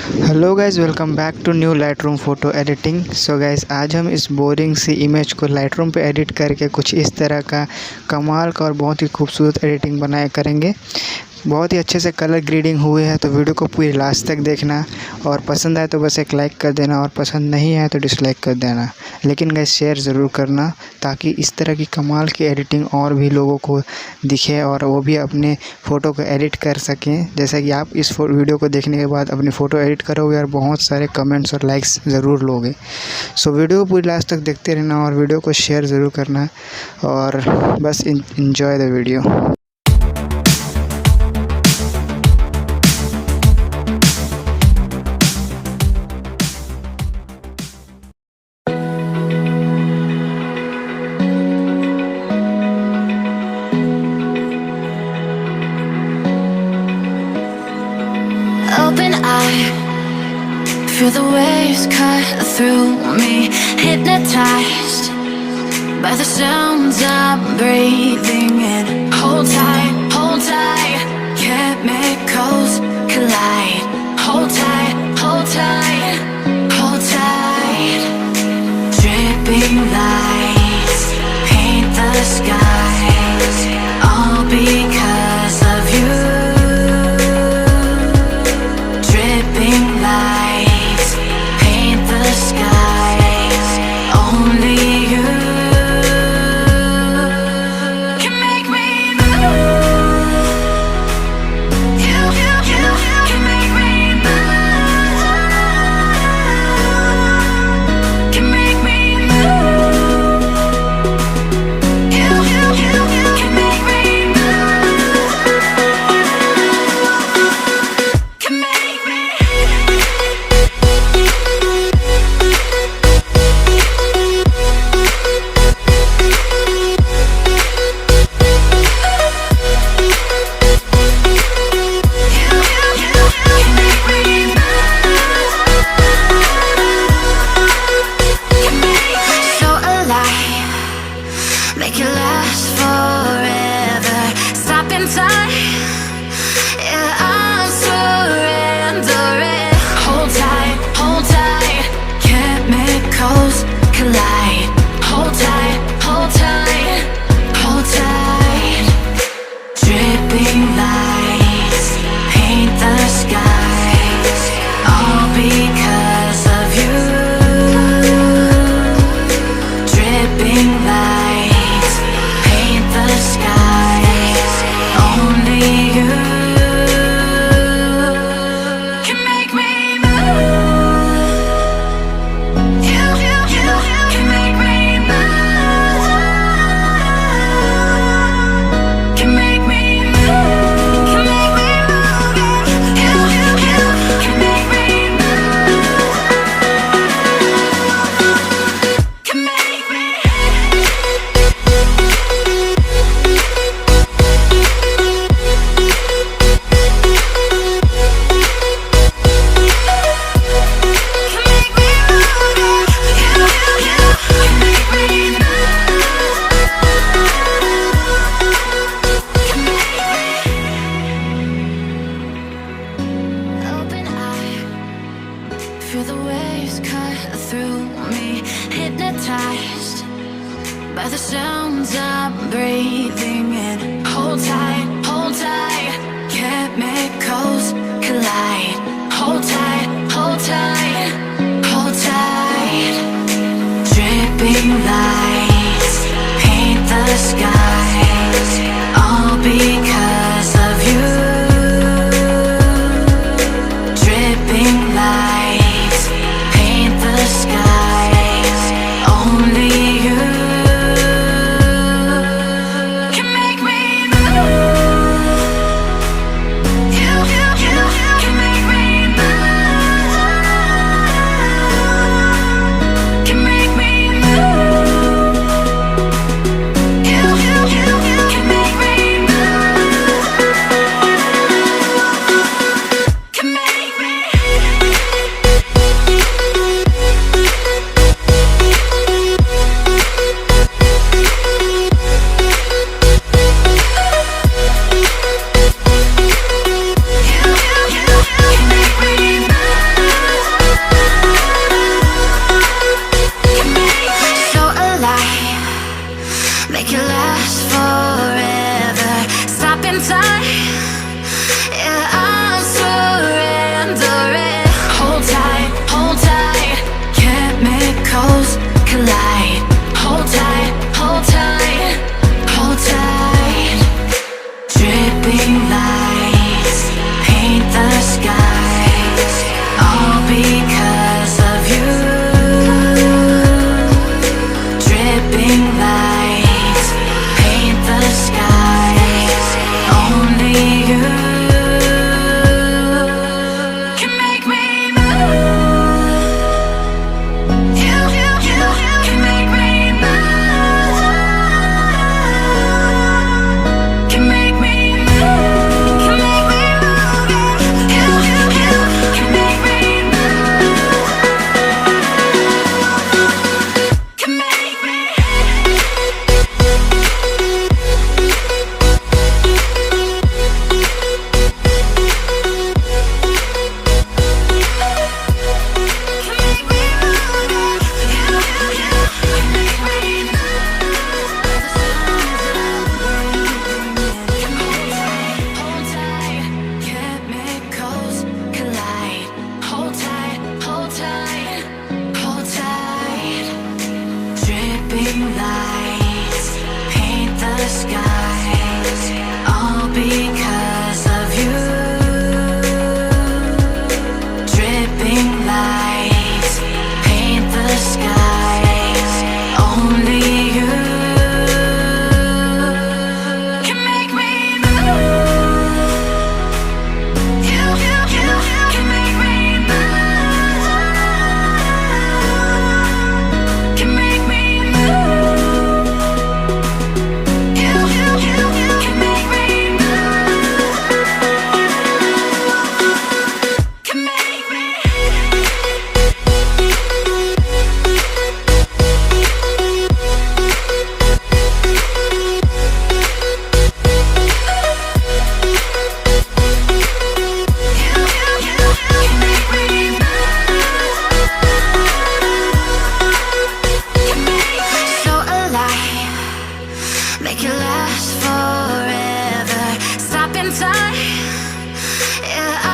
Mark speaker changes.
Speaker 1: Hello guys, welcome back to new Lightroom photo editing. So guys, आज हम इस boring सी इमेज को लाइटरूम पे एडिट करके कुछ इस तरह का कमाल का और बहुत ही खूबसूरत एडिटिंग बनाए करेंगे। बहुत ही अच्छे से कलर ग्रेडिंग हुए हैं, तो वीडियो को पूरी लास्ट तक देखना और पसंद आए तो बस एक लाइक कर देना और पसंद नहीं आए तो डिसलाइक कर देना। लेकिन गाइस शेयर ज़रूर करना ताकि इस तरह की कमाल की एडिटिंग और भी लोगों को दिखे और वो भी अपने फ़ोटो को एडिट कर सकें। जैसा कि आप इस वीडियो को देखने के बाद अपनी फ़ोटो एडिट करोगे और बहुत सारे कमेंट्स और लाइक्स ज़रूर लोगे। सो वीडियो को पूरी लास्ट तक देखते रहना और वीडियो को शेयर ज़रूर करना और बस enjoy the video.
Speaker 2: Open eye, feel the waves cut through me, hypnotized by the sounds I'm breathing in. Hold tight, chemicals collide. Hold tight, hold tight, hold tight. Dripping lights paint the skies, all because of you. Lights paint the skies. Only you can make me move. You can make me move. Can make me move. You can make me move. Can make me. Make it last forever. Stop in time. Yeah, I'm surrendering. Hold tight, chemicals collide. Hold tight, hold tight, hold tight. Dripping lights paint the skies, all because of you. Dripping lights paint the skies. Only you can make me move. You can make me move. Can make me move. Can make me move. You can make me move. Can make me. Open eye, feel the waves cut through me, hypnotized by the sounds I'm breathing in. Hold tight, chemicals collide. Hold tight, hold tight, hold tight. Dripping lights paint the skies, all because of you. Dripping lights paint the skies. Only you can make me move. You can make me Yeah,